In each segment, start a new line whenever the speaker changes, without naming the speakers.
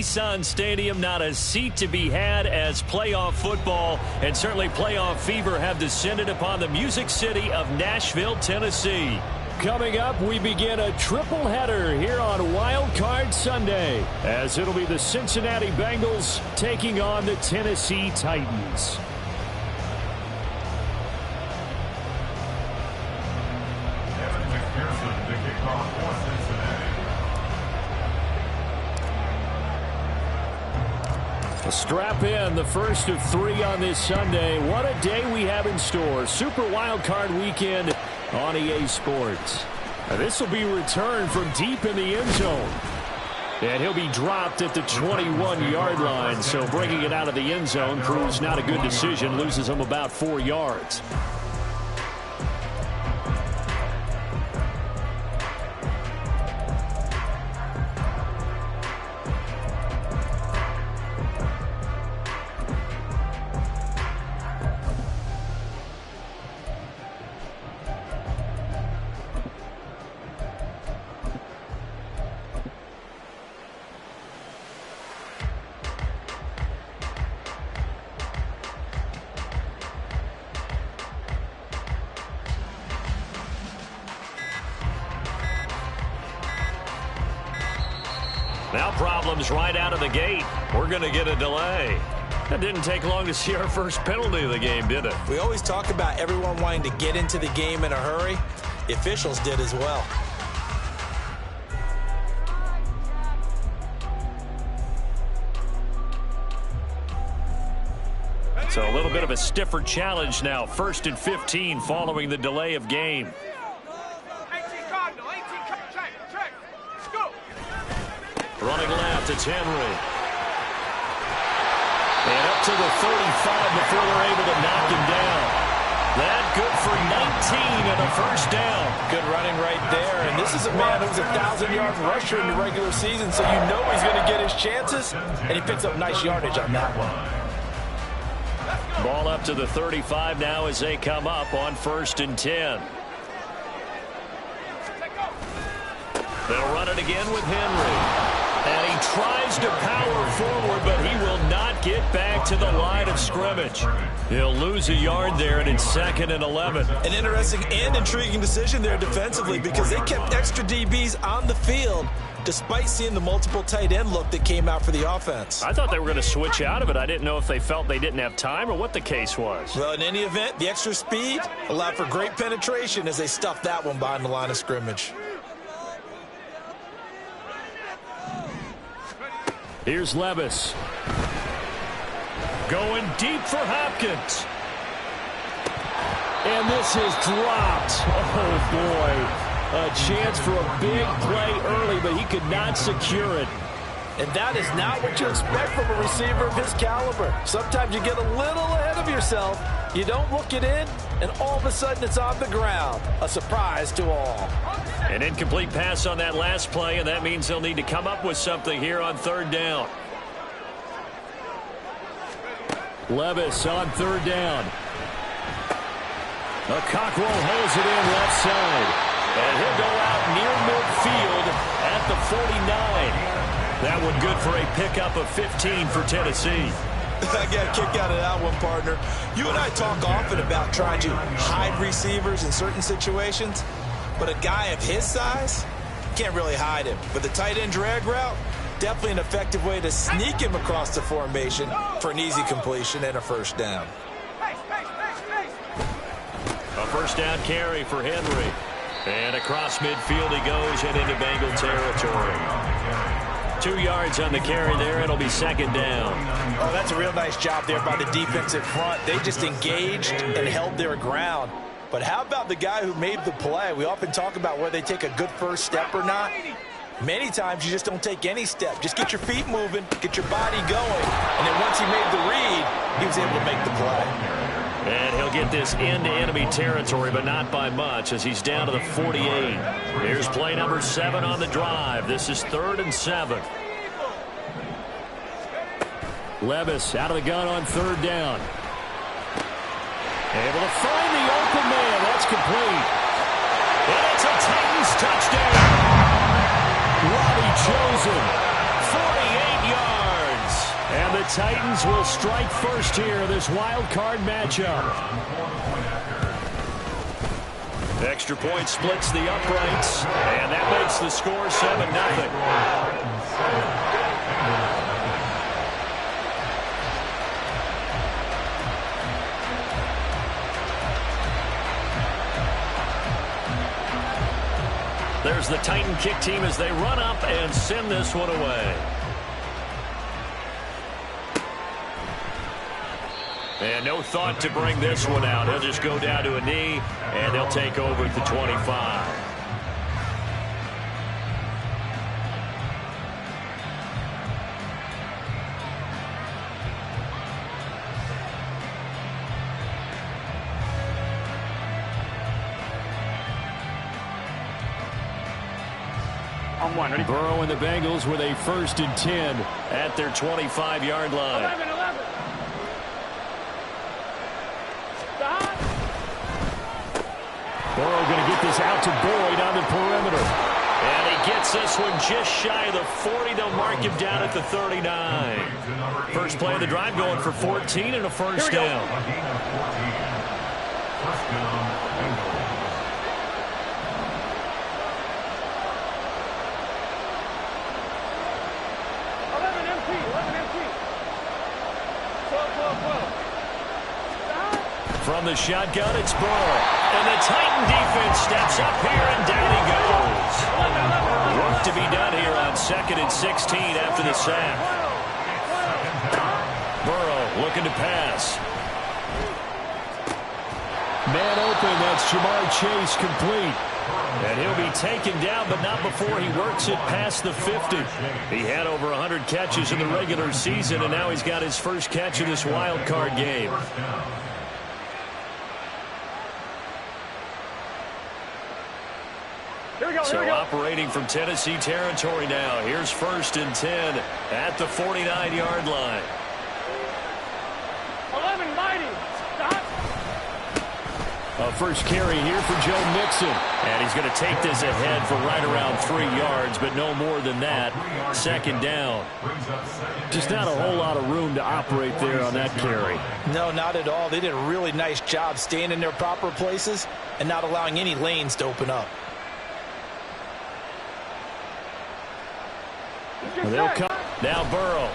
Nissan Stadium, not a seat to be had as playoff football and certainly playoff fever have descended upon the Music City of Nashville, Tennessee. Coming up, we begin a triple header here on Wild Card Sunday, as it'll be the Cincinnati Bengals taking on the Tennessee Titans. Strap in, the first of 3 on this Sunday. What a day we have in store. Super Wild Card Weekend on EA Sports. This will be returned from deep in the end zone. And he'll be dropped at the 21-yard line. So bringing it out of the end zone proves not a good decision. Loses him about 4 yards. Now problems right out of the gate. We're going to get a delay. That didn't take long to see our first penalty of the game, did it?
We always talk about everyone wanting to get into the game in a hurry. The officials did as well.
So a little bit of a stiffer challenge now. 1st and 15 following the delay of game. Running left, it's Henry. And up to the 35 before they're able to knock him down. That good for 19 and a first down.
Good running right there. And this is a man who's a 1,000-yard rusher in the regular season, so you know he's going to get his chances. And he picks up nice yardage on that one.
Ball up to the 35 now as they come up on 1st and 10. They'll run it again with Henry. And he tries to power forward, but he will not get back to the line of scrimmage. He'll lose a yard there, and it's 2nd and 11.
An interesting and intriguing decision there defensively because they kept extra DBs on the field despite seeing the multiple tight end look that came out for the offense.
I thought they were going to switch out of it. I didn't know if they felt they didn't have time or what the case was.
Well, in any event, the extra speed allowed for great penetration as they stuffed that one behind the line of scrimmage.
Here's Levis. Going deep for Hopkins. And this is dropped. Oh, boy. A chance for a big play early, but he could not secure it.
And that is not what you expect from a receiver of his caliber. Sometimes you get a little ahead of yourself. You don't look it in, and all of a sudden it's on the ground. A surprise to all.
An incomplete pass on that last play, and that means they'll need to come up with something here on 3rd down. Levis on 3rd down. Cockrell holds it in left side. And he'll go out near midfield at the 49. That one good for a pickup of 15 for Tennessee.
I got a kick out of that one, partner. You and I talk often about trying to hide receivers in certain situations, but a guy of his size can't really hide him. But the tight end drag route, definitely an effective way to sneak him across the formation for an easy completion and a first down.
A first down carry for Henry. And across midfield he goes and into Bengal territory. 2 yards on the carry there. It'll be 2nd down.
Oh, that's a real nice job there by the defensive front. They just engaged and held their ground. But how about the guy who made the play? We often talk about whether they take a good first step or not. Many times you just don't take any step. Just get your feet moving, get your body going. And then once he made the read, he was able to make the play.
And he'll get this into enemy territory, but not by much as he's down to the 48. Here's play number 7 on the drive. This is 3rd and 7. Levis out of the gun on 3rd down. Able to find the open man. That's complete. And it's a Titans touchdown. Robbie Chosen, 48 yards. Titans will strike first here, this wild card matchup. Extra point splits the uprights, and that makes the score 7-0. There's the Titan kick team as they run up and send this one away. And no thought to bring this one out. He'll just go down to a knee, and they'll take over at the 25. Burrow and the Bengals with a 1st and 10 at their 25-yard line.
11.
Burrow going to get this out to Boyd on the perimeter. And he gets this one just shy of the 40. They'll mark him down at the 39. First play of the drive going for 14 and a first down. From the shotgun, it's Burrow. And the Titan defense steps up here, and down he goes. Work to be done here on 2nd and 16 after the sack. Burrow looking to pass. Man open, that's Ja'Marr Chase complete. And he'll be taken down, but not before he works it past the 50. He had over 100 catches in the regular season, and now he's got his first catch in this wild card game. So operating from Tennessee territory now. Here's 1st and 10 at the 49-yard line.
11, mighty. Stop.
A first carry here for Joe Mixon. And he's going to take this ahead for right around 3 yards, but no more than that. 2nd down. Just not a whole lot of room to operate there on that carry.
No, not at all. They did a really nice job staying in their proper places and not allowing any lanes to open up.
They'll come. Now Burrow.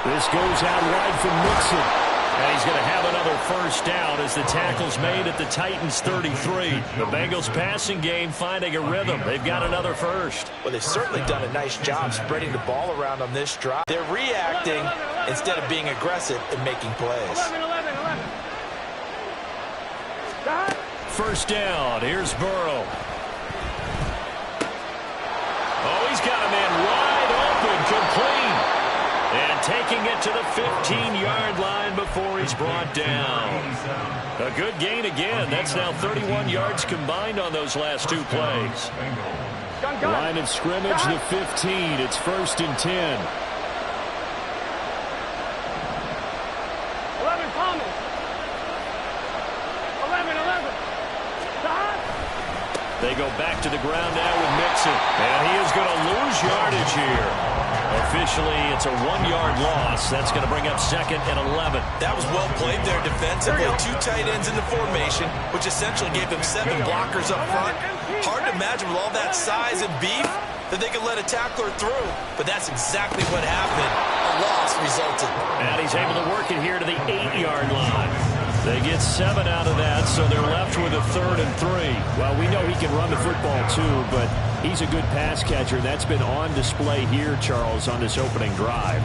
This goes out wide from Mixon. And he's going to have another first down as the tackle's made at the Titans 33. The Bengals passing game finding a rhythm. They've got another first.
Well, they've certainly done a nice job spreading the ball around on this drive. They're reacting instead of being aggressive and making plays.
11. Stop.
First down. Here's Burrow. Oh, he's got a man wide open, complete. And taking it to the 15-yard line before he's brought down. A good gain again. That's now 31 yards combined on those last 2 plays. Line of scrimmage, the 15. It's 1st and 10.
11, Thomas. 11. Stop.
They go back to the ground now with Mixon. And he is going to lose yardage here. Officially, it's a 1-yard loss. That's going to bring up 2nd and 11.
That was well played there defensively. 2 tight ends in the formation, which essentially gave them 7 blockers up front. Hard to imagine with all that size and beef that they could let a tackler through. But that's exactly what happened. A loss resulted.
And he's able to work it here to the 8-yard line. They get 7 out of that, so they're left with a 3rd and 3. Well, we know he can run the football too, but he's a good pass catcher. That's been on display here, Charles, on this opening drive.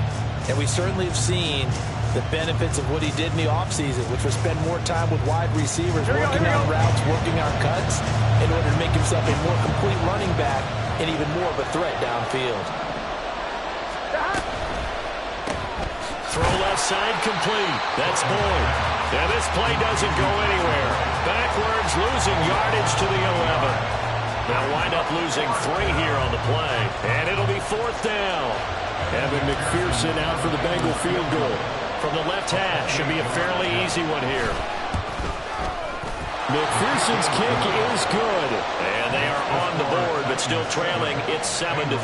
And we certainly have seen the benefits of what he did in the offseason, which was spend more time with wide receivers, working on routes, working on cuts, in order to make himself a more complete running back and even more of a threat downfield.
Throw left side complete. That's Boyd. And this play doesn't go anywhere. Backwards, losing yardage to the 11. They'll wind up losing 3 here on the play. And it'll be 4th down. Evan McPherson out for the Bengal field goal. From the left hash, should be a fairly easy one here. McPherson's kick is good. And they are on the board, but still trailing. It's 7-3.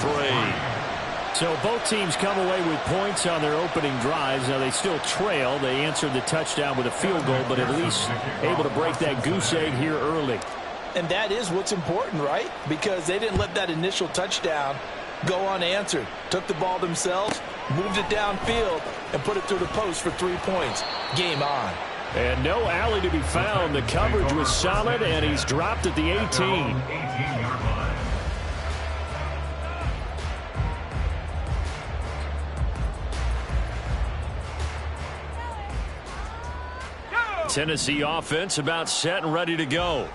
So both teams come away with points on their opening drives. Now they still trail. They answered the touchdown with a field goal, but at least able to break that goose egg here early.
And that is what's important, right? Because they didn't let that initial touchdown go unanswered. Took the ball themselves, moved it downfield, and put it through the post for 3 points. Game on.
And no alley to be found. The coverage was solid, and he's dropped at the 18. Tennessee offense about set and ready to go.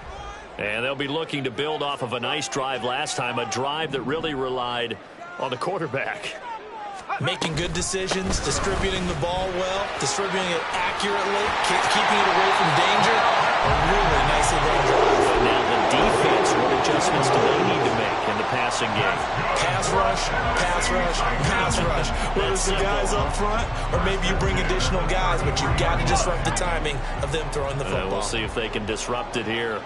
And they'll be looking to build off of a nice drive last time, a drive that really relied on the quarterback.
Making good decisions, distributing the ball well, distributing it accurately, keeping it away from danger. A really nicely run drive.
Now the defense, what adjustments do they need to make in the passing game?
Pass rush, pass rush, pass rush. Whether it's the guys up front or maybe you bring additional guys, but you've got to disrupt the timing of them throwing the football.
We'll see if they can disrupt it here.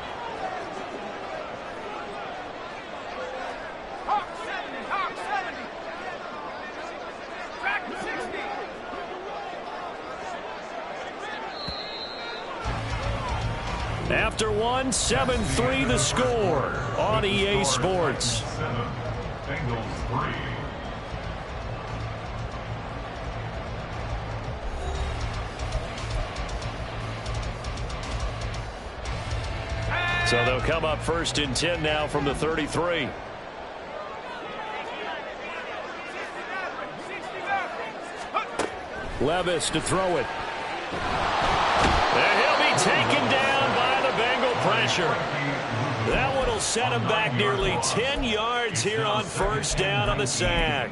After one, 7-3 the score on EA Sports. So they'll come up 1st and 10 now from the 33. Levis to throw it. And he'll be taken down by the Bengal pressure. That one will set him back nearly 10 yards here on 1st down on the sack.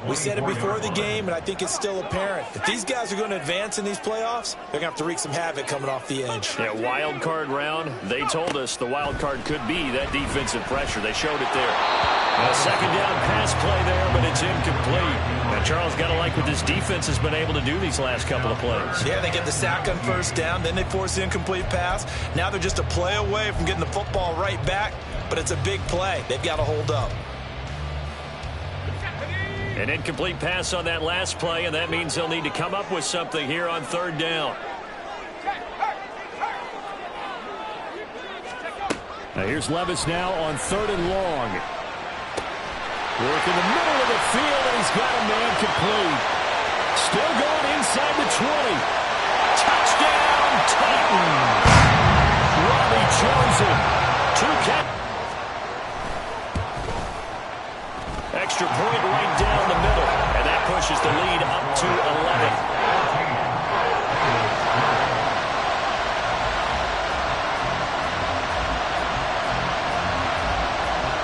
We said it before the game, and I think it's still apparent. If these guys are going to advance in these playoffs, they're going to have to wreak some havoc coming off the edge.
Yeah, wild card round. They told us the wild card could be that defensive pressure. They showed it there. A 2nd down pass play there, but it's incomplete. Now, Charles, got to like what this defense has been able to do these last couple of plays.
Yeah, they get the sack on 1st down, then they force the incomplete pass. Now they're just a play away from getting the football right back, but it's a big play. They've got to hold up.
An incomplete pass on that last play, and that means they'll need to come up with something here on 3rd down. Now here's Levis now on 3rd and long. Work in the middle of the field, and he's got a man complete. Still going inside the 20. Touchdown, Titans! Robbie Chosen. 2 catches. Extra point right down the middle, and that pushes the lead up to 11.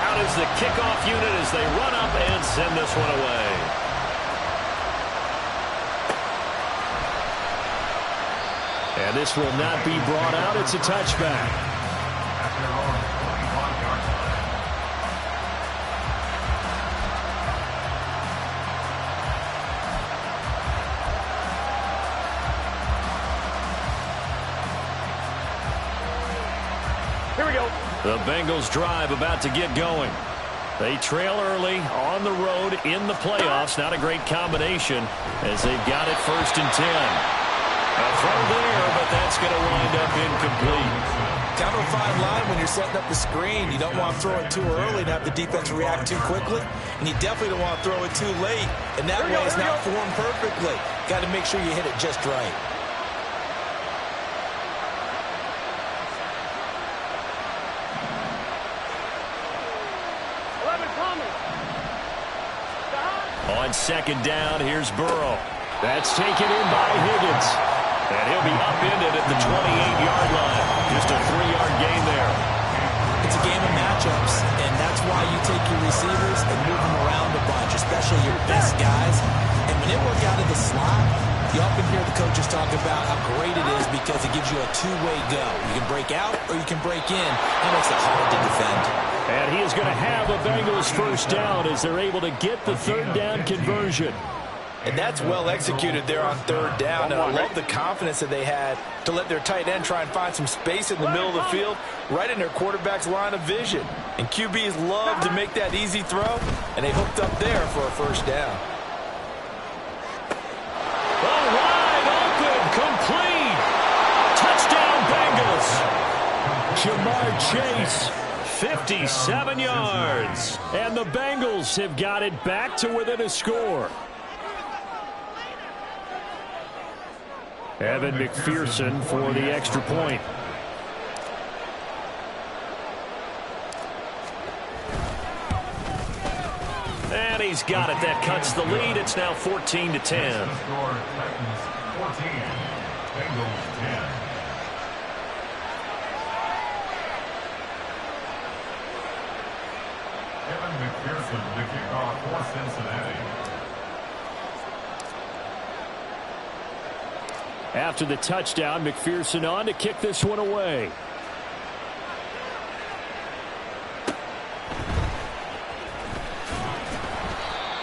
Out is the kickoff unit as they run up and send this one away. And this will not be brought out. It's a touchback. The Bengals drive about to get going. They trail early on the road in the playoffs. Not a great combination as they've got it 1st and 10. A throw there, but that's going to wind up incomplete.
Kind of a fine line when you're setting up the screen. You don't want to throw it too early and have the defense react too quickly. And you definitely don't want to throw it too late. And that way it's not formed perfectly. Got to make sure you hit it just right.
On 2nd down, here's Burrow. That's taken in by Higgins. And he'll be upended at the 28-yard line. Just a 3-yard gain there.
It's a game of matchups, and that's why you take your receivers and move them around a bunch, especially your best guys. And when they work out of the slot, you often hear the coaches talk about how great it is because it gives you a two-way go. You can break out or you can break in. That makes it hard to defend.
And he is going to have a Bengals 1st down as they're able to get the 3rd down conversion.
And that's well executed there on third down. And I love the confidence that they had to let their tight end try and find some space in the middle of the field, right in their quarterback's line of vision. And QBs love to make that easy throw, and they hooked up there for a first down.
Wide open, complete. Touchdown, Bengals. Jamar Chase, 57 yards. And the Bengals have got it back to within a score. Evan McPherson for the extra point. And he's got it. That cuts the lead. It's now 14-10.
Titans 14, Bengals 10. Evan McPherson, the kickoff for Cincinnati.
After the touchdown, McPherson on to kick this one away.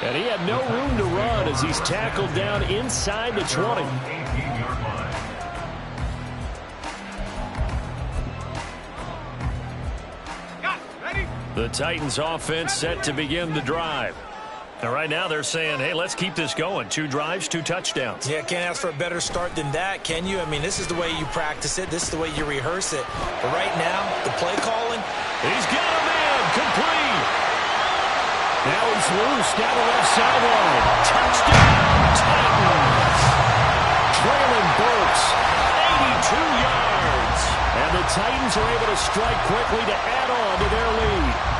And he had no room to run as he's tackled down inside the 20.
18-yard line.
The Titans offense set to begin the drive. And right now they're saying, hey, let's keep this going. 2 drives, 2 touchdowns.
Yeah, can't ask for a better start than that, can you? I mean, this is the way you practice it. This is the way you rehearse it. But right now, the play calling.
He's got a man complete. Now he's loose down the left sideline. Touchdown, Titans. Traylon Burks, 82 yards. And the Titans are able to strike quickly to add on to their lead.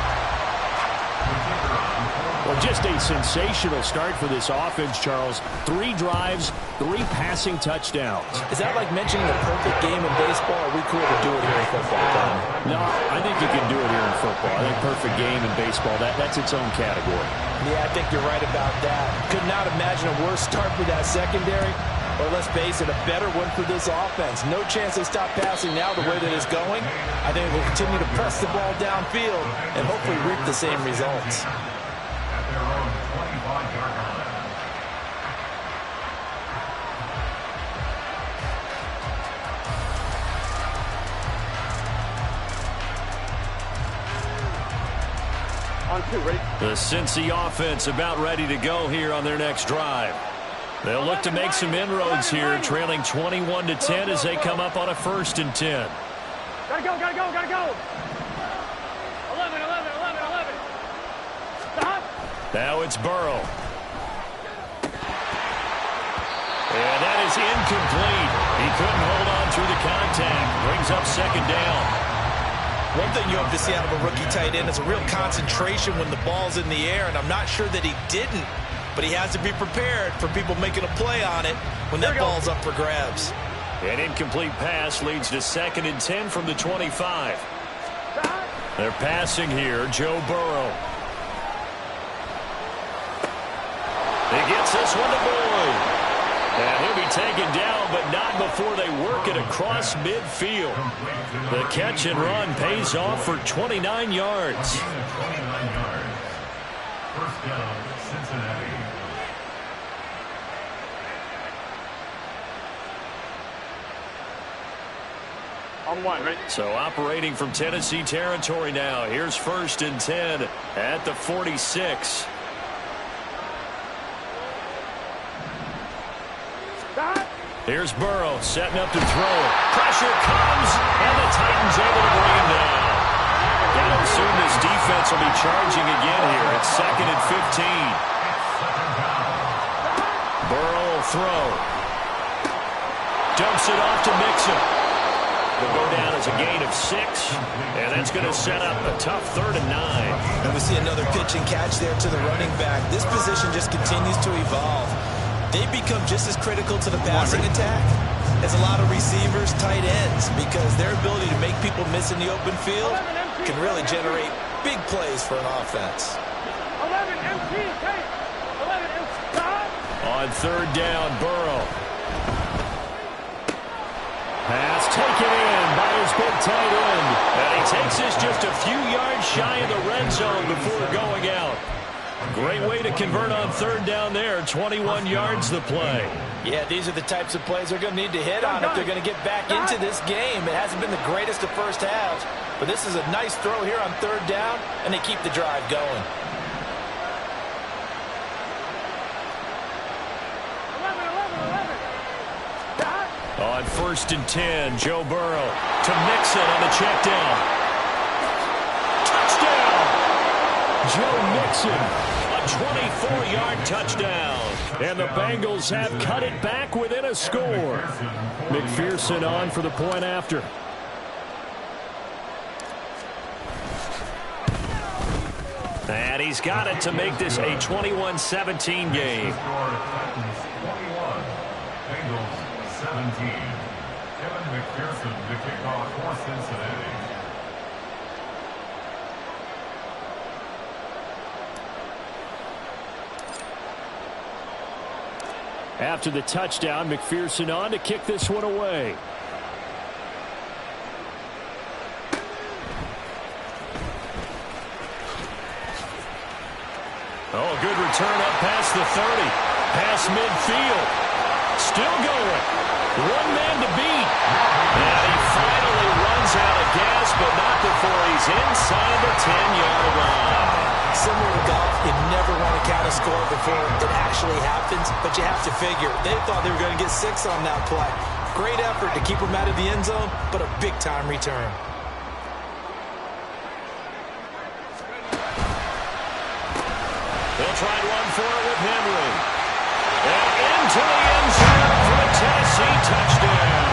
Well, just a sensational start for this offense, Charles. 3 drives, 3 passing touchdowns.
Is that like mentioning the perfect game in baseball? Or are we cool to do it here in football, Tom?
No, I think you can do it here in football. I think perfect game in baseball, that's its own category.
Yeah, I think you're right about that. Could not imagine a worse start for that secondary. Or let's face it, a better one for this offense. No chance they stop passing now the way that it's going. I think we'll continue to press the ball downfield and hopefully reap the same results.
At their own 25-yard line.
On 2, ready?
The Cincy offense about ready to go here on their next drive. They'll look to make some inroads here, trailing 21-10 as they come up on a 1st and 10.
Gotta go, gotta go, gotta go. 11, 11, 11, 11. Stop.
Now it's Burrow. And that is incomplete. He couldn't hold on through the contact. Brings up 2nd down.
One thing you hope to see out of a rookie tight end is a real concentration when the ball's in the air, and I'm not sure that he didn't, but he has to be prepared for people making a play on it when that ball's up for grabs.
An incomplete pass leads to 2nd and 10 from the 25. They're passing here, Joe Burrow. He gets this one to Boyd. And he'll be taken down, but not before they work it across midfield. The catch and run pays off for 29 yards.
29 yards. First down, Cincinnati.
On 1, ready?
So operating from Tennessee territory now. Here's 1st and 10 at the 46.
Stop.
Here's Burrow setting up to throw. Pressure comes, and the Titans able to bring him down. Gotta assume this defense will be charging again here. It's 2nd and 15. Burrow will throw. Dumps it off to Mixon. Will go down as a gain of 6, and that's going to set up a tough 3rd and 9.
And we see another pitch and catch there to the running back. This position just continues to evolve. They become just as critical to the passing attack as a lot of receivers, tight ends, because their ability to make people miss in the open field can really generate big plays for an offense.
11, empty, take. 11, empty, stop.
On 3rd down, Burrow. Pass taken in by his big tight end. And he takes this just a few yards shy of the red zone before going out. Great way to convert on third down there. 21 yards the play.
Yeah, these are the types of plays they're going to need to hit on if they're going to get back into this game. It hasn't been the greatest of first halves, but this is a nice throw here on third down, and they keep the drive going.
11.
On 1st and 10, Joe Burrow to Mixon on the check down. Touchdown! Joe Mixon, a 24-yard touchdown. And the Bengals have cut it back within a score. McPherson on for the point after. And he's got it to make this a 21-17 game.
Bengals 17. Kevin McPherson to kick off for Cincinnati.
After the touchdown, McPherson on to kick this one away. Oh, good return up past the 30. Past midfield. Still going. One man to beat. And he finally runs out of gas, but not before he's inside the 10-yard line.
Similar to golf, you never want to count a score before it actually happens, but you have to figure. They thought they were going to get 6 on that play. Great effort to keep them out of the end zone, but a big-time return.
They'll try to run for it with Henry. And into the end zone for a Tennessee touchdown.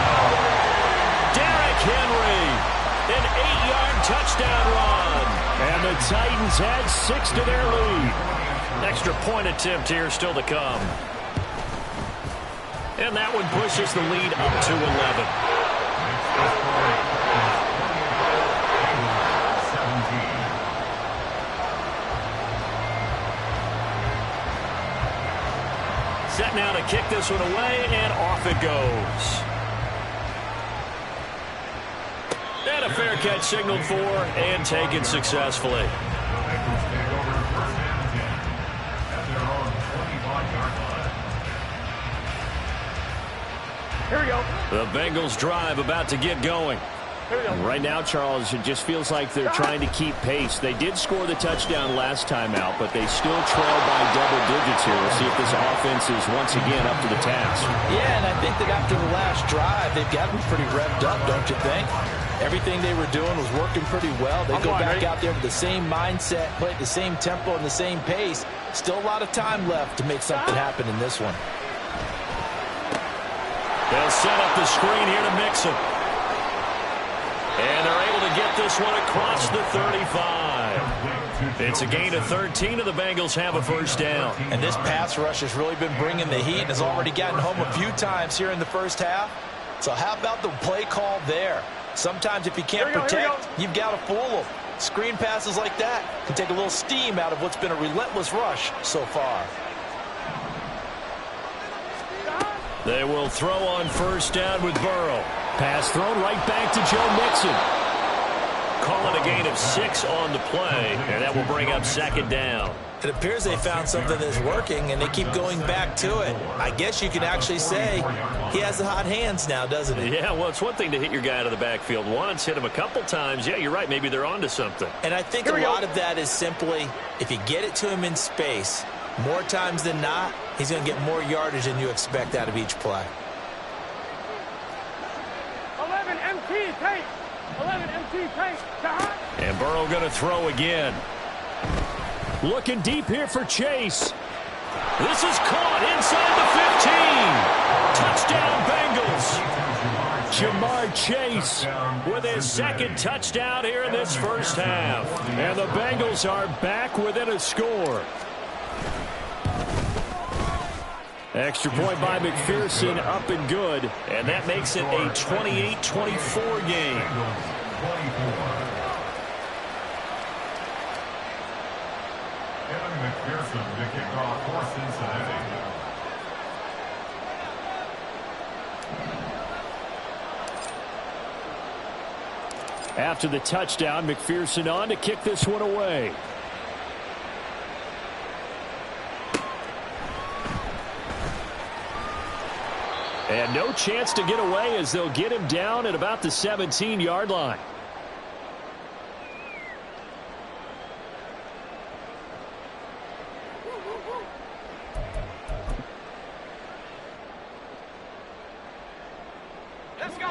Derrick Henry, an 8-yard touchdown run. And the Titans add 6 to their lead. Extra point attempt here still to come. And that one pushes the lead up to 11. Set now to kick this one away, and off it goes. And a fair catch signaled for and taken successfully.
Here we go.
The Bengals drive about to get going. Right now, Charles, it just feels like they're trying to keep pace. They did score the touchdown last time out, but they still trail by double digits here. We'll see if this offense is once again up to the task.
Yeah, and I think that after the last drive, they've got them pretty revved up, don't you think? Everything they were doing was working pretty well. They go back out there with the same mindset, play at the same tempo and the same pace. Still a lot of time left to make something happen in this one.
They'll set up the screen here to Mixon. And they're able to get this one across the 35. It's a gain of 13, and the Bengals have a first down.
And this pass rush has really been bringing the heat and has already gotten home a few times here in the first half. So how about the play call there? Sometimes if you can't protect, you've got to fool them. Screen passes like that can take a little steam out of what's been a relentless rush so far.
They will throw on first down with Burrow. Pass thrown right back to Joe Mixon. Call it a gain of 6 on the play, and that will bring up second down.
It appears they found something that's working, and they keep going back to it. I guess you can actually say he has the hot hands now, doesn't he?
Yeah, well, it's one thing to hit your guy out of the backfield once, hit him a couple times. Yeah, you're right. Maybe they're onto something.
And I think a lot of that is simply if you get it to him in space, more times than not, he's going to get more yardage than you expect out of each play.
11 MT tape. 11 MT tape.
And Burrow going to throw again. Looking deep here for Chase. This is caught inside the 15. Touchdown, Bengals. Jamar Chase with his second touchdown here in this first half. And the Bengals are back within a score. Extra point by McPherson, up and good. And that makes it a 28-24 game.
Kevin McPherson to kick off for Cincinnati.
After the touchdown, McPherson on to kick this one away. And no chance to get away as they'll get him down at about the 17-yard line.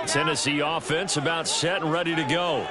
Tennessee offense about set and ready to go.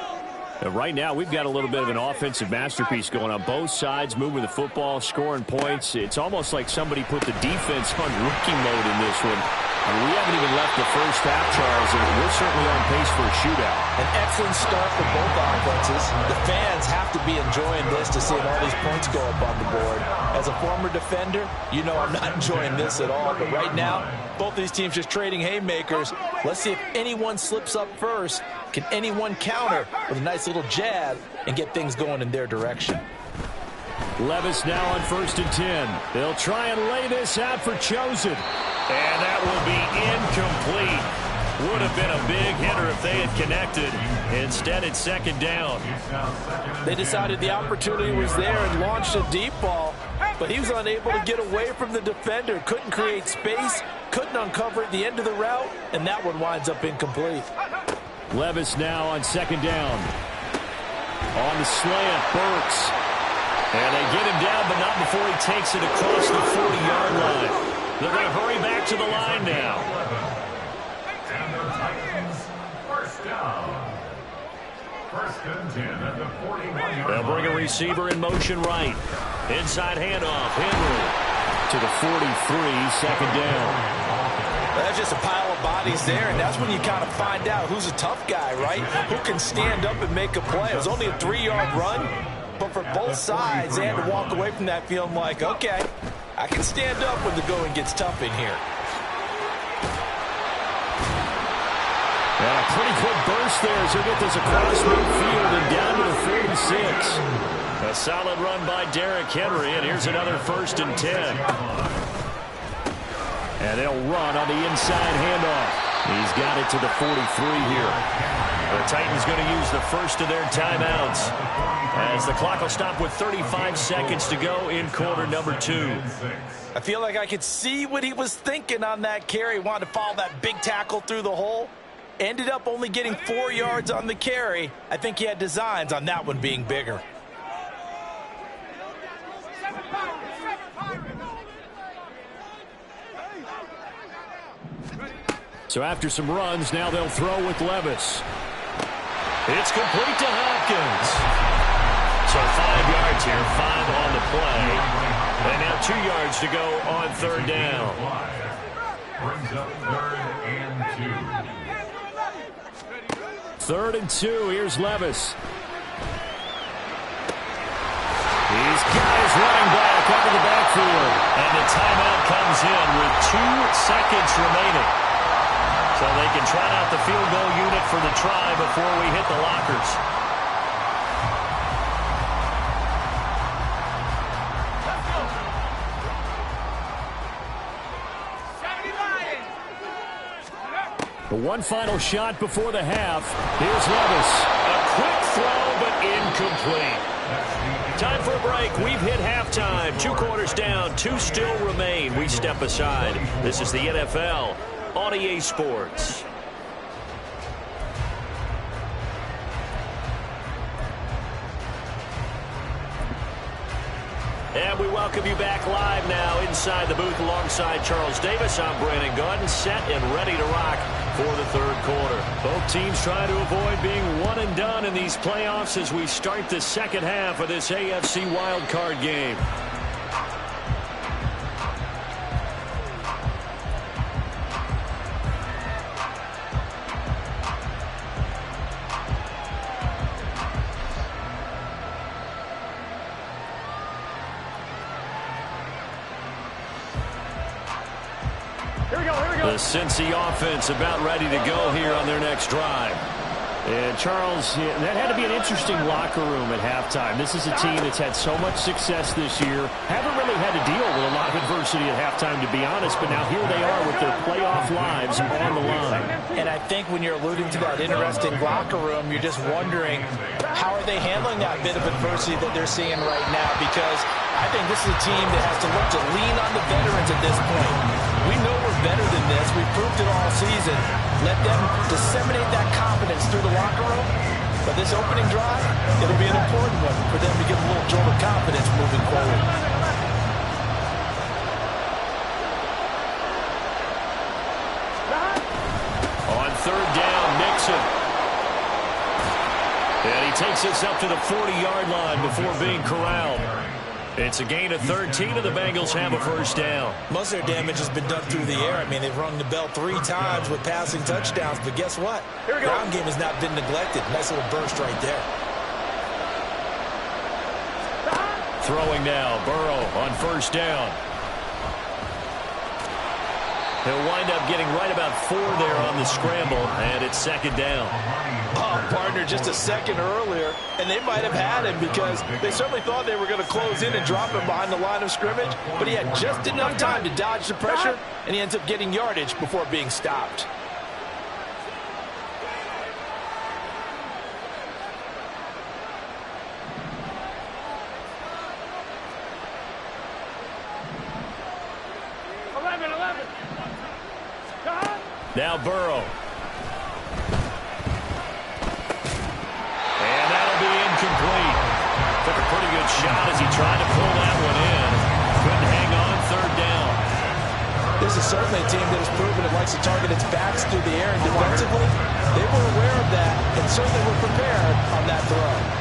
And right now, we've got a little bit of an offensive masterpiece going on both sides, moving the football, scoring points. It's almost like somebody put the defense on rookie mode in this one. I mean, we haven't even left the first half, Charles, and we're certainly on pace for a shootout.
An excellent start for both offenses. The fans have to be enjoying this to see all these points go up on the board. As a former defender, you know I'm not enjoying this at all. But right now, both these teams just trading haymakers. Let's see if anyone slips up first. Can anyone counter with a nice little jab and get things going in their direction?
Levis now on 1st and 10. They'll try and lay this out for Chosen. And that will be incomplete. Would have been a big hitter if they had connected. Instead, it's 2nd down.
They decided the opportunity was there and launched a deep ball, but he was unable to get away from the defender. Couldn't create space, couldn't uncover at the end of the route, and that one winds up incomplete.
Levis now on 2nd down. On the slant, Burks. And they get him down, but not before he takes it across the 40-yard line. They're going to hurry back to the line now.
And the Titans, 1st down. 1st and 10 at the 41-yard line.
They'll bring a receiver in motion right. Inside handoff, Henry to the 43, 2nd down.
That's just a pile of bodies there, and that's when you kind of find out who's a tough guy, right? Who can stand up and make a play. It was only a 3-yard run, but for both sides, they had to walk away from that feeling like, okay, I can stand up when the going gets tough in here.
And a pretty quick burst there as he'll get this across midfield and down to the 46. A solid run by Derrick Henry, and here's another 1st and 10. And they'll run on the inside handoff. He's got it to the 43 here. The Titans going to use the first of their timeouts as the clock will stop with 35 seconds to go in quarter number 2.
I feel like I could see what he was thinking on that carry. Wanted to follow that big tackle through the hole. Ended up only getting 4 yards on the carry. I think he had designs on that one being bigger.
So after some runs, now they'll throw with Levis. It's complete to Hopkins. So 5 yards here, 5 on the play. And now 2 yards to go on 3rd down.
Brings up 3rd and 2.
3rd and 2, here's Levis. He's got his running back out of the backfield. And the timeout comes in with 2 seconds remaining. So they can try out the field goal unit for the try before we hit the lockers. The one final shot before the half. Here's Levis. A quick throw, but incomplete. Time for a break. We've hit halftime. 2 quarters down. 2 still remain. We step aside. This is the NFL on EA Sports. And we welcome you back live now inside the booth alongside Charles Davis. I'm Brandon Gaudin, set and ready to rock for the 3rd quarter. Both teams trying to avoid being one and done in these playoffs as we start the 2nd half of this AFC wildcard game. The Cincy offense about ready to go here on their next drive. And Charles, that had to be an interesting locker room at halftime. This is a team that's had so much success this year. Haven't really had to deal with a lot of adversity at halftime, to be honest. But now here they are with their playoff lives on the line.
And I think when you're alluding to that interesting locker room, you're just wondering how are they handling that bit of adversity that they're seeing right now? Because I think this is a team that has to look to lean on the veterans at this point. We know we're better than this. We've proved it all season. Let them disseminate that confidence through the locker room. But this opening drive, it'll be an important one for them to get a little jolt of confidence moving forward.
On third down, Mixon. And he takes us up to the 40-yard line before being corralled. It's a gain of 13, and the Bengals have a first down.
Most of their damage has been done through the air. I mean, they've rung the bell 3 times with passing touchdowns, but guess what?
Here we go.
Ground game has not been neglected. Nice little burst right there.
Throwing now, Burrow on first down. He'll wind up getting right about 4 there on the scramble, and it's second down.
Oh, partner, just a second earlier, and they might have had him because they certainly thought they were going to close in and drop him behind the line of scrimmage, but he had just enough time to dodge the pressure, and he ends up getting yardage before being stopped.
Now Burrow. And that'll be incomplete. Took a pretty good shot as he tried to pull that one in. Couldn't hang on third down.
This is certainly a team that has proven it likes to target its backs through the air, and defensively, they were aware of that and certainly were prepared on that throw.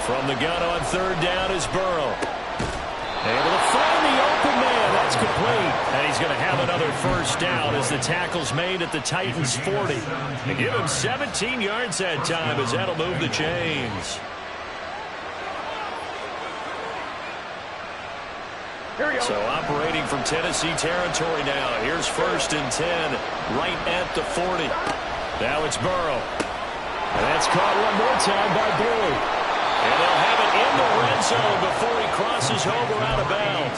From the gun on third down is Burrow. Able to find the open man. That's complete. And he's going to have another first down as the tackle's made at the Titans' 40. They give him 17 yards that time as that'll move the chains.
Here we go.
So operating from Tennessee territory now. Here's first and 10 right at the 40. Now it's Burrow. And that's caught one more time by Burrow. And they'll have it in the red zone before he crosses over out of bounds.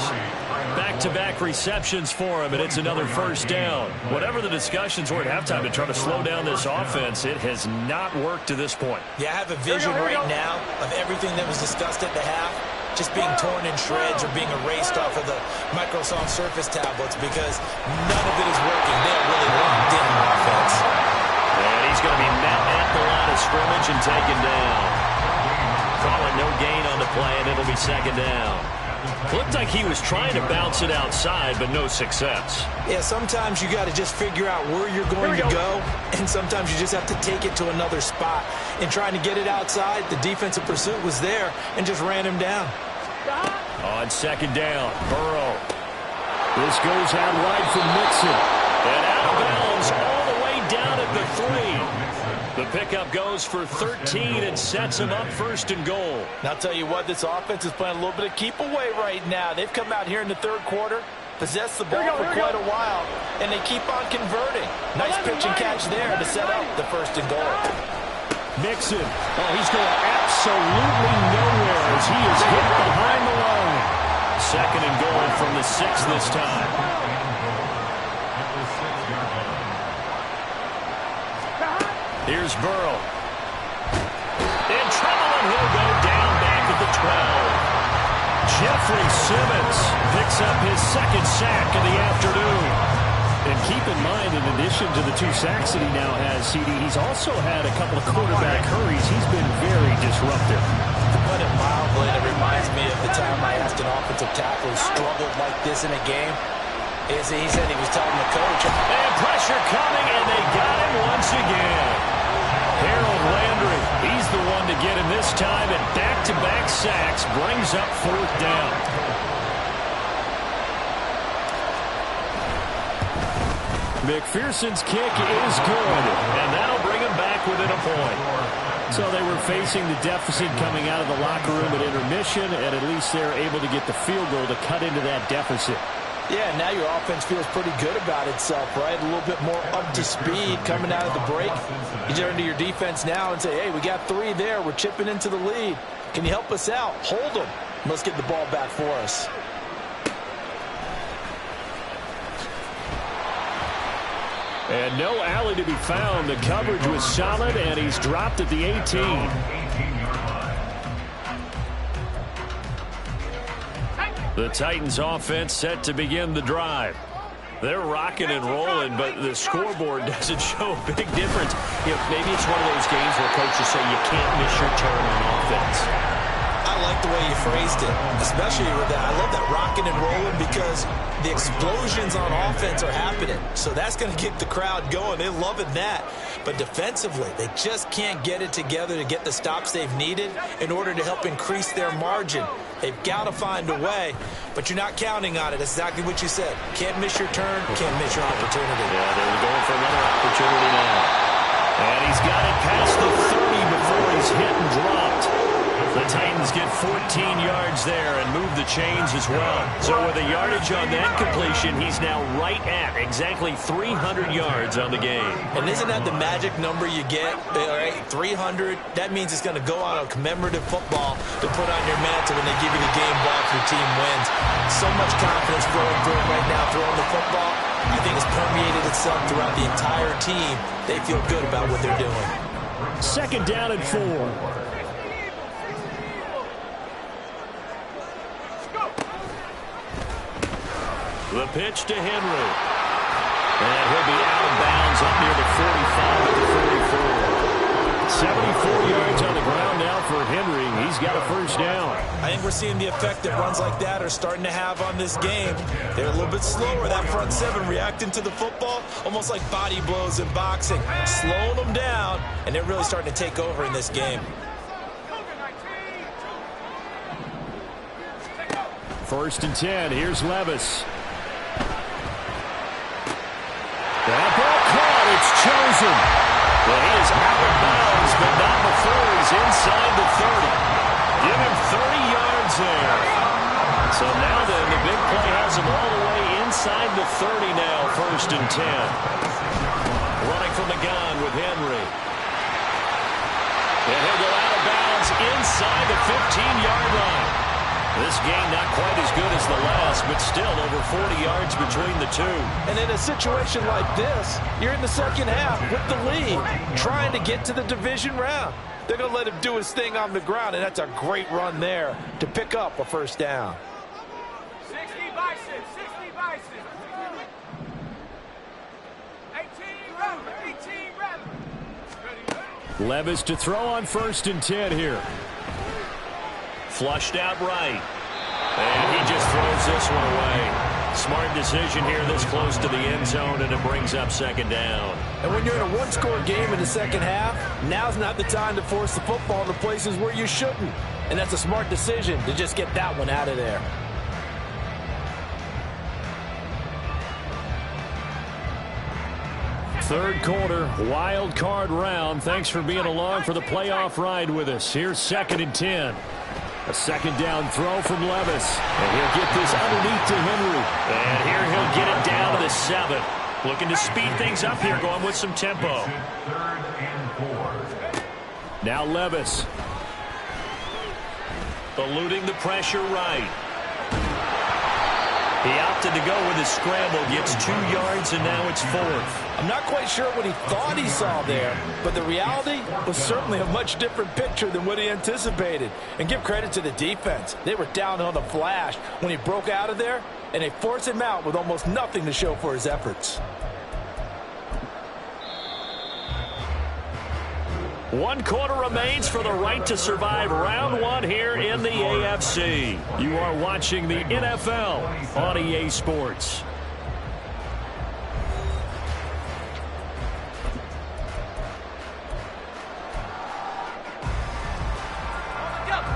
Back-to-back receptions for him, and it's another first down. Whatever the discussions were at halftime to try to slow down this offense, it has not worked to this point.
Yeah, I have a vision right now of everything that was discussed at the half just being torn in shreds or being erased off of the Microsoft Surface tablets because none of it is working. They're really locked in on offense.
And he's going to be met at the line of scrimmage and taken down. Calling no gain on the play, and it'll be second down. Looked like he was trying to bounce it outside, but no success.
Yeah, sometimes you got to just figure out where you're going to go, and sometimes you just have to take it to another spot. In trying to get it outside, the defensive pursuit was there and just ran him down.
On second down, Burrow. This goes out wide for Mixon. And out of bounds all the way down at the 3. The pickup goes for 13 and sets him up first and goal.
Now, I'll tell you what, this offense is playing a little bit of keep away right now. They've come out here in the third quarter, possessed the ball for quite a while, and they keep on converting. Nice pitch and catch there to set up the first and goal.
Mixon. Oh, he's going absolutely nowhere as he is hit behind the line. Second and goal from the 6 this time. Here's Burrow. In trouble, and he'll go down back at the 12. Jeffrey Simmons picks up his second sack of the afternoon. And keep in mind, in addition to the 2 sacks that he now has, CD, he's also had a couple of quarterback hurries. He's been very disruptive.
To put it mildly, it reminds me of the time I asked an offensive tackle who struggled like this in a game. He said he was telling the coach.
And pressure coming, and they got him once again. Harold Landry, he's the one to get him this time, and back-to-back sacks brings up fourth down. McPherson's kick is good, and that'll bring him back within a point. So they were facing the deficit coming out of the locker room at intermission, and at least they're able to get the field goal to cut into that deficit.
Yeah, now your offense feels pretty good about itself, right? A little bit more up to speed coming out of the break. You turn to your defense now and say, hey, we got 3 there. We're chipping into the lead. Can you help us out? Hold them. Let's get the ball back for us.
And no alley to be found. The coverage was solid, and he's dropped at the 18. The Titans offense set to begin the drive. They're rocking and rolling, but the scoreboard doesn't show a big difference. You know, maybe it's one of those games where coaches say you can't miss your turn on offense.
I like the way you phrased it, especially with that. I love that rocking and rolling because the explosions on offense are happening. So that's going to get the crowd going. They're loving that. But defensively, they just can't get it together to get the stops they've needed in order to help increase their margin. They've got to find a way, but you're not counting on it. That's exactly what you said. Can't miss your turn, can't miss your opportunity.
Yeah, they're going for another opportunity now. And he's got it past the 30 before he's hit and dropped. The Titans get 14 yards there and move the chains as well. So with the yardage on that completion, he's now right at exactly 300 yards on the game.
And isn't that the magic number you get? All right, 300. That means it's going to go on a commemorative football to put on your mantle when they give you the game ball if your team wins. So much confidence flowing through him right now throwing the football. I think it's permeated itself throughout the entire team. They feel good about what they're doing.
Second down and 4. The pitch to Henry. And he'll be out of bounds up near the 45 at the 44. 74 yards on the ground now for Henry. He's got a first down.
I think we're seeing the effect that runs like that are starting to have on this game. They're a little bit slower. That front seven reacting to the football, almost like body blows in boxing. Slowing them down, and they're really starting to take over in this game.
First and 10. Here's Levis. That ball caught. It's chosen. Well, he is out of bounds, but not before he's inside the 30. Give him 30 yards there. So now then, the big play has him all the way inside the 30 now, first and 10. Running from the gun with Henry. And he'll go out of bounds inside the 15-yard line. This game not quite as good as the last, but still over 40 yards between the two.
And in a situation like this, you're in the second half with the lead, trying to get to the division round. They're going to let him do his thing on the ground, and that's a great run there to pick up a first down.
60 Bison, 60 Bison. 18 run.
Levis to throw on first and 10 here. Flushed out right. And he just throws this one away. Smart decision here this close to the end zone, and it brings up second down.
And when you're in a one-score game in the second half, now's not the time to force the football to places where you shouldn't. And that's a smart decision to just get that one out of there.
Third quarter, wild card round. Thanks for being along for the playoff ride with us. Here's second and 10. A second down throw from Levis. And he'll get this underneath to Henry. And here he'll get it down to the 7. Looking to speed things up here, going with some tempo. Now Levis. Eluding the pressure right. He opted to go with his scramble, gets 2 yards, and now it's 4th.
I'm not quite sure what he thought he saw there, but the reality was certainly a much different picture than what he anticipated. And give credit to the defense. They were down on the flash when he broke out of there, and they forced him out with almost nothing to show for his efforts.
1 quarter remains for the right to survive round 1 here in the AFC. You are watching the NFL on EA Sports.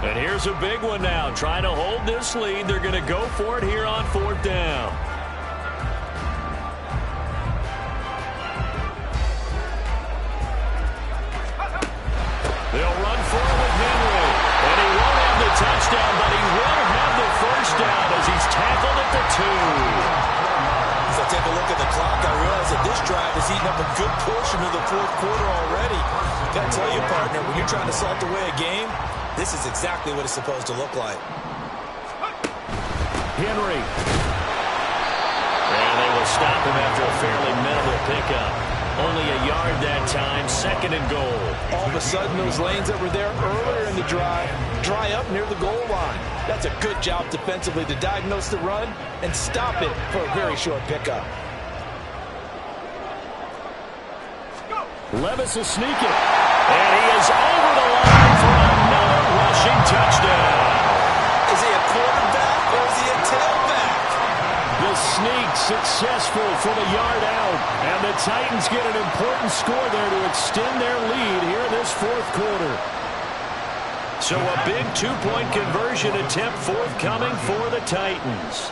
And here's a big one now. Trying to hold this lead. They're going to go for it here on 4th down. They'll run for it with Henry. And he won't have the touchdown, but he will have the first down as he's tackled at the 2.
As I take a look at the clock, I realize that this drive is eating up a good portion of the 4th quarter already. Got to tell you, partner, when you're trying to salt away a game, this is exactly what it's supposed to look like.
Henry. And they will They'll stop him after a fairly minimal pickup. Only a yard that time, 2nd and goal.
All of a sudden, those lanes that were there earlier in the drive dry up near the goal line. That's a good job defensively to diagnose the run and stop it for a very short pickup.
Levis is sneaking. And he is over the line for another rushing touchdown.
Is he a quarterback or is he a tailback?
The sneak successful from a yard out. And the Titans get an important score there to extend their lead here in this 4th quarter. So a big 2-point conversion attempt forthcoming for the Titans.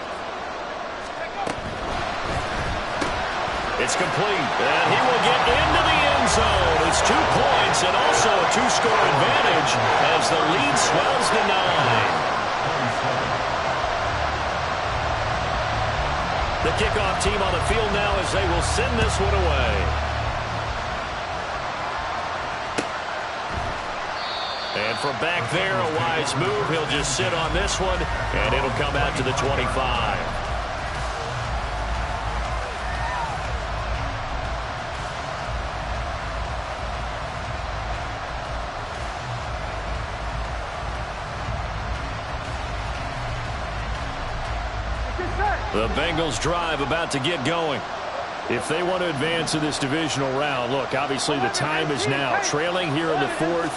It's complete, and he will get into the end zone. It's 2 points and also a 2-score advantage as the lead swells to 9. The kickoff team on the field now as they will send this one away. And from back there, a wise move. He'll just sit on this one, and it'll come out to the 25. The Bengals drive about to get going. If they want to advance in this divisional round, look, obviously the time is now. Trailing here in the 4th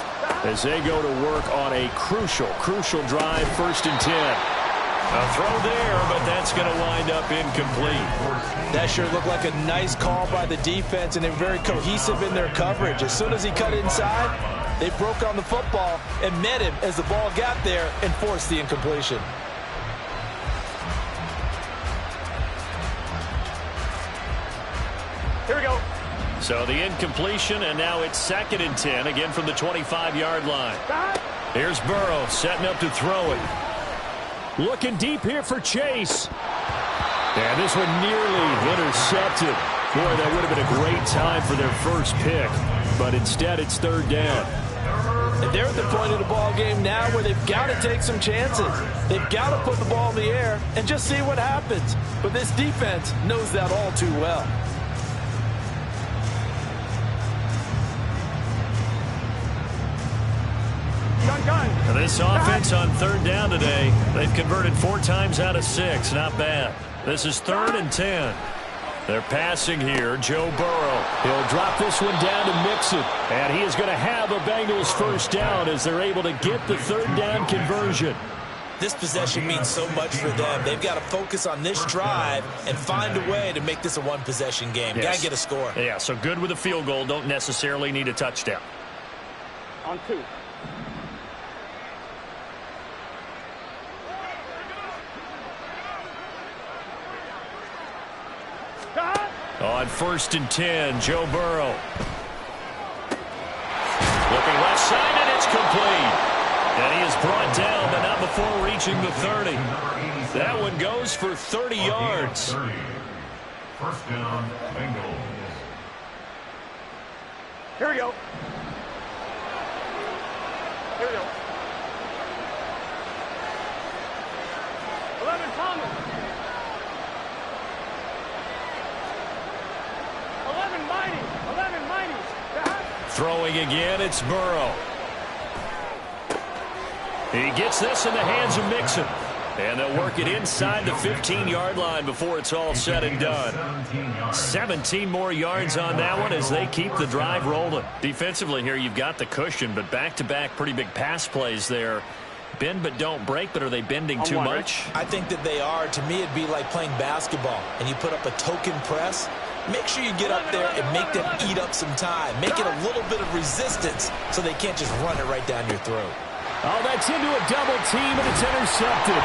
as they go to work on a crucial drive, 1st and 10. A throw there, but that's going to wind up incomplete.
That sure looked like a nice call by the defense, and they're very cohesive in their coverage. As soon as he cut inside, they broke on the football and met him as the ball got there and forced the incompletion.
Here we go.
So the incompletion, and now it's 2nd and 10, again from the 25-yard line. Here's Burrow setting up to throw it. Looking deep here for Chase. And this one nearly intercepted. Boy, that would have been a great time for their first pick. But instead, it's 3rd down.
And they're at the point of the ball game now where they've got to take some chances. They've got to put the ball in the air and just see what happens. But this defense knows that all too well.
And this offense on 3rd down today, they've converted 4 times out of 6. Not bad. This is 3rd and 10. They're passing here. Joe Burrow. He'll drop this one down to Mixon. And he is going to have a Bengals 1st down as they're able to get the 3rd down conversion.
This possession means so much for them. They've got to focus on this drive and find a way to make this a 1-possession game.
Yes.
Got to get a score.
Yeah, so good with a field goal. Don't necessarily need a touchdown.
On 2.
On 1st and 10, Joe Burrow. Looking left side, and it's complete. And he is brought down, but not before reaching the 30. That one goes for 30 yards.
1st down, Bengals.
Here we go. Here we go. 11 Thomas. 11 Mighty.
Throwing again, it's Burrow. He gets this in the hands of Mixon. And they'll work it inside the 15-yard line before it's all said and done. 17 more yards on that one as they keep the drive rolling. Defensively here, you've got the cushion, but back-to-back pretty big pass plays there. Bend but don't break, but are they bending too much?
I think that they are. To me, it'd be like playing basketball, and you put up a token press. Make sure you get up there and make them eat up some time. Make it a little bit of resistance so they can't just run it right down your throat.
Oh, that's into a double team, and it's intercepted.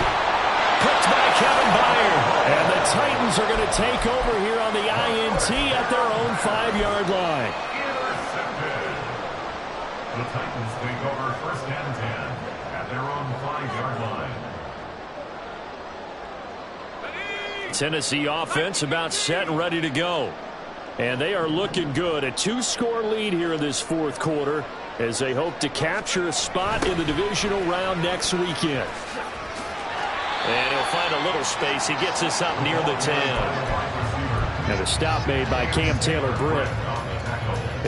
Picked by Kevin Byard. And the Titans are going to take over here on the INT at their own 5-yard line.
Intercepted. The Titans take over 1st and 10 at their own 5-yard line.
Tennessee offense about set and ready to go. And they are looking good. A 2-score lead here in this 4th quarter as they hope to capture a spot in the divisional round next weekend. And he'll find a little space. He gets this up near the 10. And the stop made by Cam Taylor-Britt.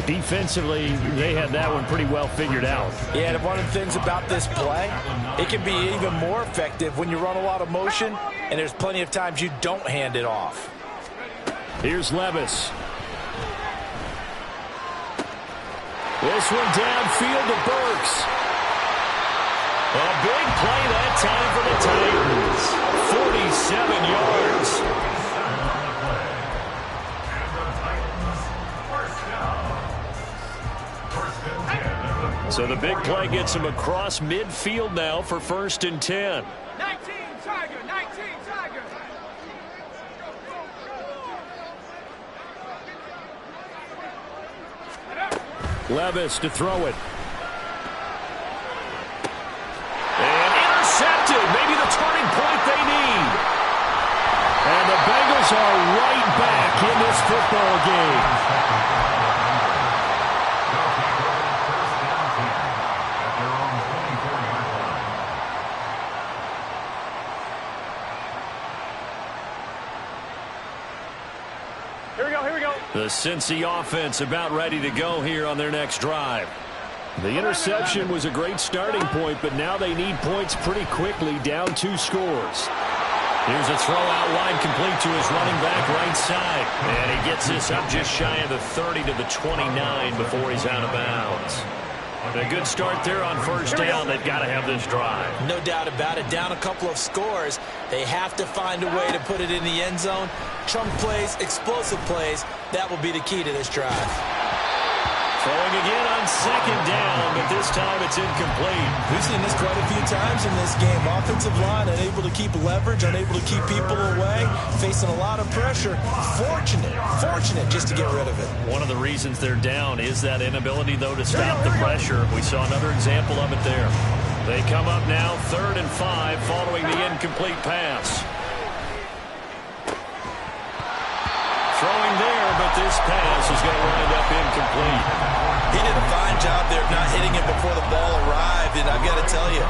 Defensively, they had that one pretty well figured out.
Yeah, and one of the things about this play, it can be even more effective when you run a lot of motion, and there's plenty of times you don't hand it off.
Here's Levis. This one downfield to Burks. A big play that time for the Titans. 47 yards. So the big play gets him across midfield now for 1st and 10.
19 Tiger, 19 Tiger.
Levis to throw it. And intercepted. Maybe the turning point they need. And the Bengals are right back in this football game. The Cincy offense about ready to go here on their next drive. The interception was a great starting point, but now they need points pretty quickly, down 2 scores. Here's a throw out wide, complete to his running back right side. And he gets this up just shy of the 30 to the 29 before he's out of bounds. A good start there on 1st down. They've got to have this drive.
No doubt about it. Down a couple of scores. They have to find a way to put it in the end zone. Chunk plays, explosive plays. That will be the key to this drive.
Throwing again on 2nd down, but this time it's incomplete.
We've seen this quite a few times in this game. Offensive line unable to keep leverage, unable to keep people away, facing a lot of pressure. Fortunate just to get rid of it.
One of the reasons they're down is that inability, though, to stop the pressure. We saw another example of it there. They come up now 3rd and 5 following the incomplete pass. Throwing there, but this pass is going to wind up incomplete.
He did a fine job there of not hitting it before the ball arrived, and I've got to tell you,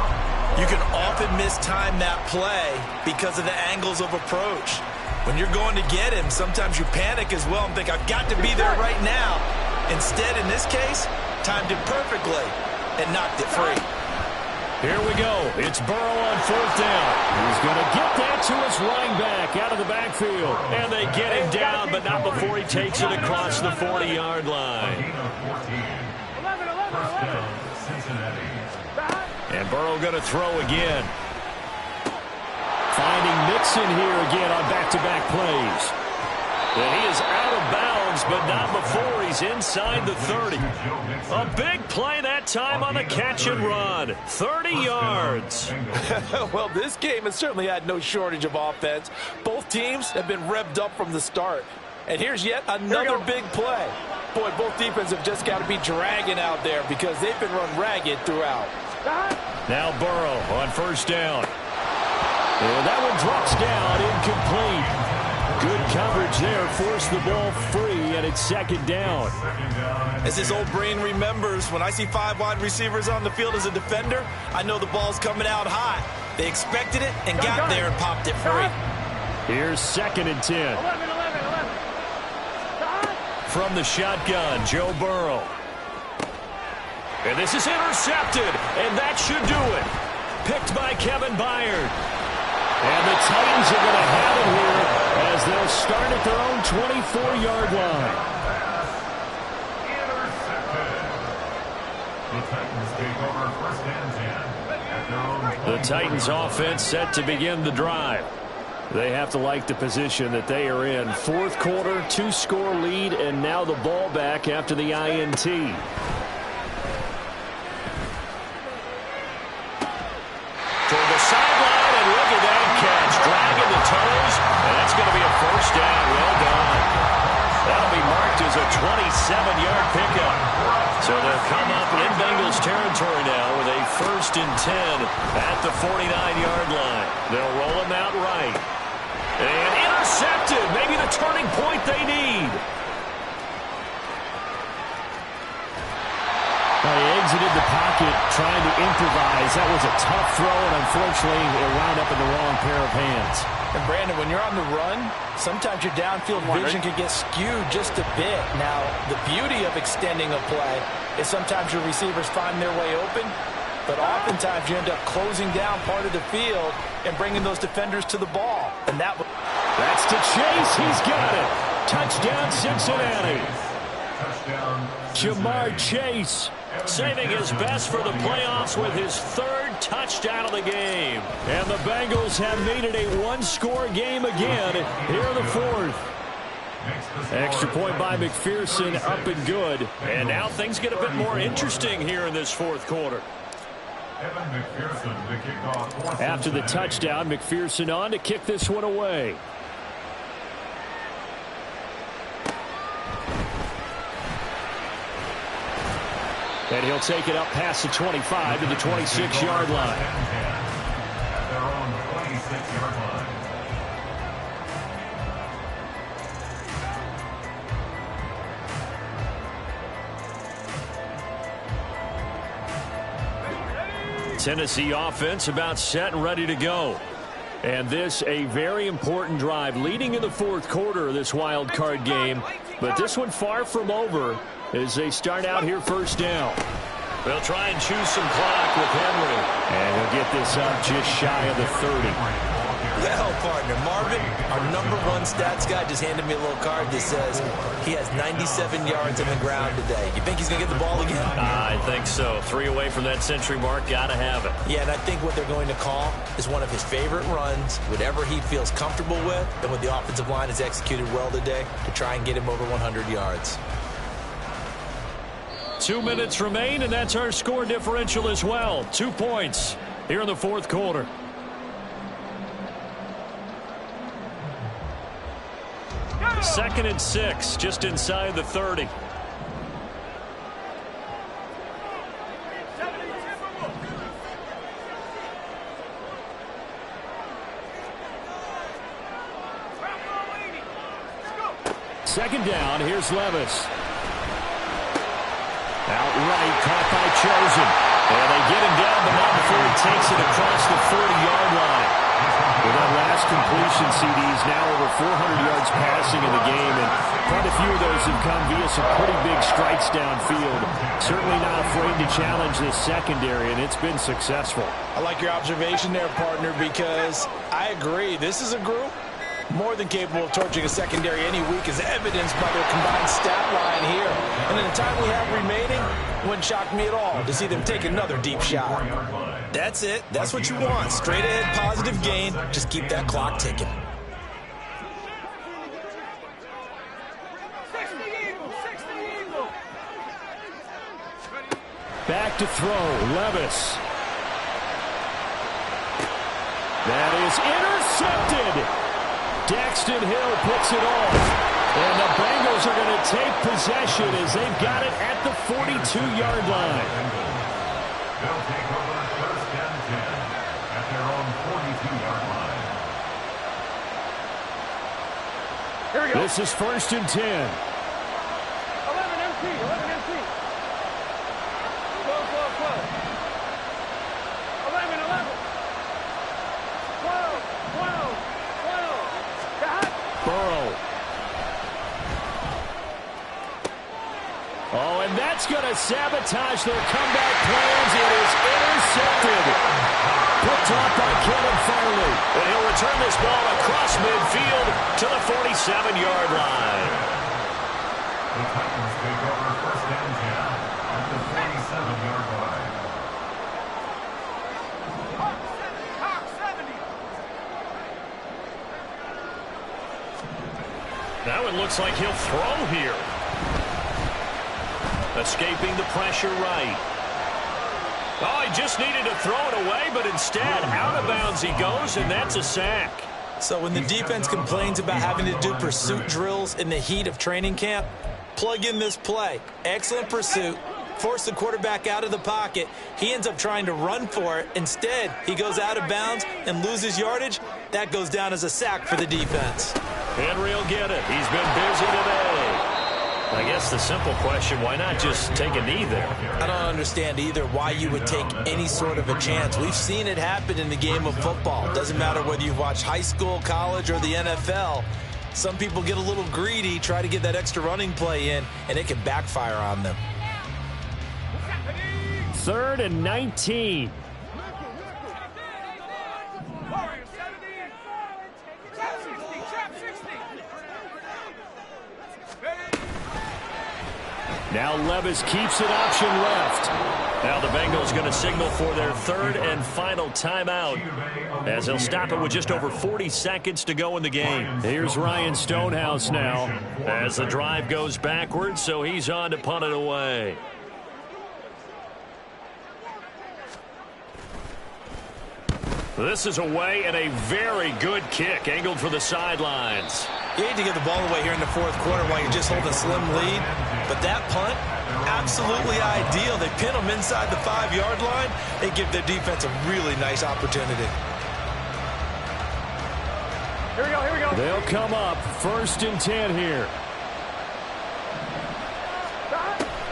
you can often mistime that play because of the angles of approach. When you're going to get him, sometimes you panic as well and think, I've got to be there right now. Instead, in this case, timed it perfectly and knocked it free.
Here we go. It's Burrow on 4th down. He's going to get that to his running back out of the backfield. And they get him down, but not before he takes it across the 40-yard line.
11.
And Burrow going to throw again. Finding Mixon here again on back-to-back plays. And he is out of bounds, but not before he's inside the 30. A big play that time on the catch and run. 30 yards.
Well, this game has certainly had no shortage of offense. Both teams have been revved up from the start. And here's yet another big play. Boy, both defenses have just got to be dragging out there because they've been run ragged throughout.
Now Burrow on 1st down. And that one drops down, incomplete. Good coverage there, forced the ball free, and it's 2nd down.
As his old brain remembers, when I see 5 wide receivers on the field as a defender, I know the ball's coming out hot. They expected it and got there and popped it free.
Here's 2nd and 10.
11.
From the shotgun, Joe Burrow. And this is intercepted, and that should do it. Picked by Kevin Byard. And the Titans are going to have it here as they'll start at their own 24-yard line. The Titans offense set to begin the drive. They have to like the position that they are in. 4th quarter, 2-score lead, and now the ball back after the INT. Toward the sideline, and look at that catch. Dragging the toes, and that's going to be a 1st down. Well done. That'll be marked as a 27-yard pickup. So they'll come up in Bengals territory now with a 1st and 10 at the 49-yard line. They'll roll him out right. And intercepted. Maybe the turning point they need. Well, he exited the pocket trying to improvise. That was a tough throw, and unfortunately, it wound up in the wrong pair of hands.
And, Brandon, when you're on the run, sometimes your downfield vision can get skewed just a bit. Now, the beauty of extending a play is sometimes your receivers find their way open, but oftentimes you end up closing down part of the field and bringing those defenders to the ball. And
that's to Chase. He's got it. Touchdown, Cincinnati.
Touchdown,
Ja'Marr Chase saving his best for the playoffs with his third touchdown of the game. And the Bengals have made it a one-score game again here in the fourth. Extra point by McPherson, up and good. And now things get a bit more interesting here in this fourth quarter.
Evan McPherson to kick off.
After the touchdown, McPherson on to kick this one away. And he'll take it up past the 25 to the 26-yard line.
At their own 26-yard line.
Tennessee offense about set and ready to go. And this a very important drive leading in the fourth quarter of this wild card game. But this one far from over as they start out here first down. They'll try and choose some clock with Henry. And he'll get this up just shy of the 30.
Well, partner, Marvin, our #1 stats guy, just handed me a little card that says he has 97 yards on the ground today. You think he's going to get the ball again?
I think so. 3 away from that century mark. Got to have it.
Yeah, and I think what they're going to call is one of his favorite runs, whatever he feels comfortable with, and what the offensive line has executed well today to try and get him over 100 yards.
2 minutes remain, and that's our score differential as well. 2 points here in the fourth quarter. Second and 6, just inside the 30. Second down, here's Levis. Outright, caught by Chosen. And they get him down, but not before he takes it across the 40-yard line. With that last completion, CD's now over 400 yards passing in the game, and quite a few of those have come via some pretty big strikes downfield. Certainly not afraid to challenge this secondary, and it's been successful.
I like your observation there, partner, because I agree. This is a group more than capable of torching a secondary any week, as evidenced by their combined stat line here. And in the time we have remaining, it wouldn't shock me at all to see them take another deep shot. That's it. That's what you want. Straight ahead, positive gain. Just keep that clock ticking.
Back to throw, Levis. That is intercepted. Daxton Hill puts it off. And the Bengals are going to take possession as they've got it at the 42-yard line.
They'll take over first and 10 at their own 42-yard line.
Here we go.
This is first and 10.
11 MT, 11 MT. 12, 12, 12. 11, 11. 12, 12, 12.
Burrow. Oh, and that's going to sabotage their comeback plans. It is intercepted. Picked off by Kevin Farley. And he'll return this ball across midfield to the 47-yard line.
The Titans take over first and 10 at the 47-yard line.
Hawk 70.
Now it looks like he'll throw here. Escaping the pressure right. Oh, he just needed to throw it away, but instead, out of bounds he goes, and that's a sack.
So when the defense complains about having to do pursuit drills in the heat of training camp, plug in this play. Excellent pursuit. Force the quarterback out of the pocket. He ends up trying to run for it. Instead, he goes out of bounds and loses yardage. That goes down as a sack for the defense.
Henry will get it. He's been busy today. I guess the simple question, why not just take a knee there?
I don't understand either why you would take any sort of a chance. We've seen it happen in the game of football. Doesn't matter whether you've watched high school, college, or the NFL. Some people get a little greedy, try to get that extra running play in, and it can backfire on them.
3rd and 19. Now Levis keeps it option left. Now the Bengals going to signal for their 3rd and final timeout, as they'll stop it with just over 40 seconds to go in the game. Here's Ryan Stonehouse now as the drive goes backwards, so he's on to punt it away. This is away and a very good kick angled for the sidelines.
You hate to give the ball away here in the 4th quarter while you just hold a slim lead, but that punt, absolutely ideal. They pin them inside the 5-yard line. They give their defense a really nice opportunity.
Here we go, here we go.
They'll come up 1st and 10 here.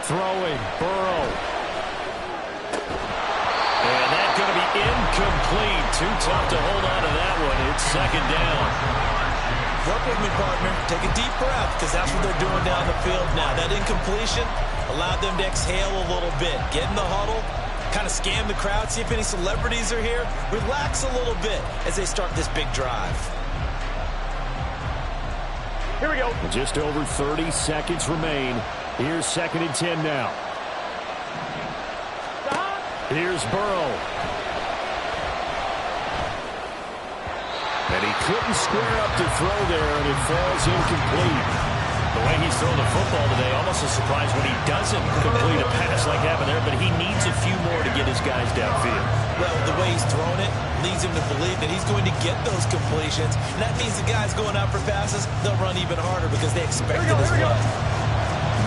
Throwing, Burrow. And that's going to be incomplete. Too tough to hold on to that one. It's 2nd down.
Work with me, partner. Take a deep breath, because that's what they're doing down the field now. That incompletion allowed them to exhale a little bit. Get in the huddle, kind of scan the crowd, see if any celebrities are here. Relax a little bit as they start this big drive.
Here we go.
Just over 30 seconds remain. Here's 2nd and 10 now. Here's Burrow. And he couldn't square up to throw there, and it falls incomplete. The way he's thrown the football today, almost a surprise when he doesn't complete a pass like happened there, but he needs a few more to get his guys downfield.
Well, the way he's thrown it leads him to believe that he's going to get those completions. And that means the guys going out for passes, they'll run even harder because they expect it as well.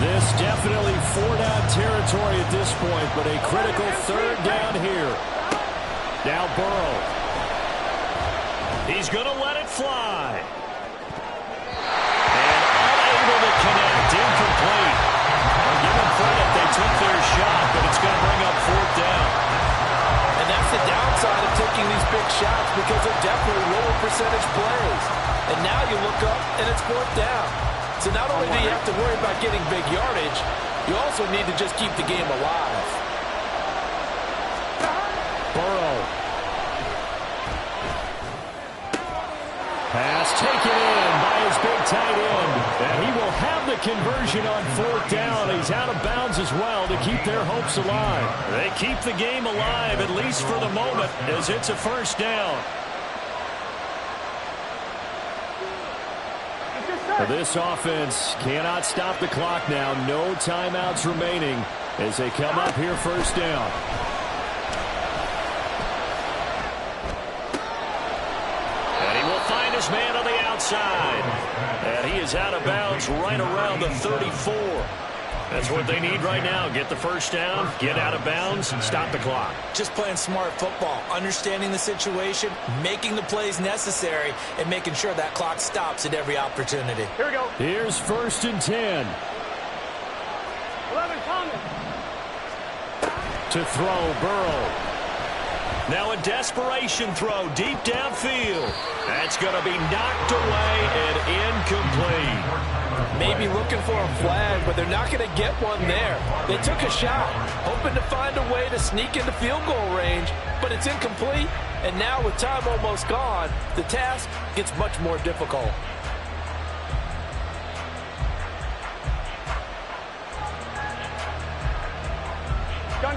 This definitely 4-down territory at this point, but a critical 3rd down here. Now Burrow. He's going to let it fly. And unable to connect. Incomplete. I'll give them credit. They took their shot, but it's going to bring up 4th down.
And that's the downside of taking these big shots, because they're definitely lower percentage plays. And now you look up, and it's 4th down. So not only do you have to worry about getting big yardage, you also need to just keep the game alive.
Burrow. Pass taken in by his big tight end. And he will have the conversion on 4th down. He's out of bounds as well to keep their hopes alive. They keep the game alive, at least for the moment, as it's a 1st down. This offense cannot stop the clock now. No timeouts remaining as they come up here 1st down. And he will find his man on the outside. And he is out of bounds right around the 34. That's what they need right now. Get the 1st down, get out of bounds, and stop the clock.
Just playing smart football, understanding the situation, making the plays necessary, and making sure that clock stops at every opportunity.
Here we go.
Here's 1st and 10.
11 coming.
To throw, Burrow. Now a desperation throw deep downfield. That's going to be knocked away and incomplete.
Maybe looking for a flag, but they're not going to get one there. They took a shot, hoping to find a way to sneak into field goal range, but it's incomplete. And now with time almost gone, the task gets much more difficult.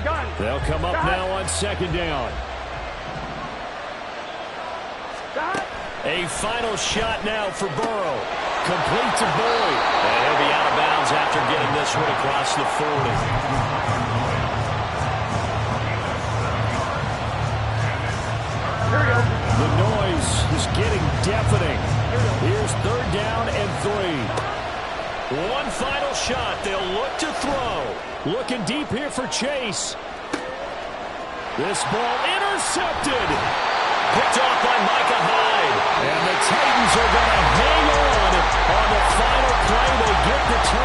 Gun.
They'll come up now on 2nd down. A final shot now for Burrow. Complete to Boyd. And he'll be out of bounds after getting this one across the 40.
Here we go.
The noise is getting deafening. Here's 3rd down and 3. One final shot. They'll look to throw. Looking deep here for Chase. This ball intercepted. Picked off by Micah Hyde. And the Titans are going to hang on the final play. They get the turn.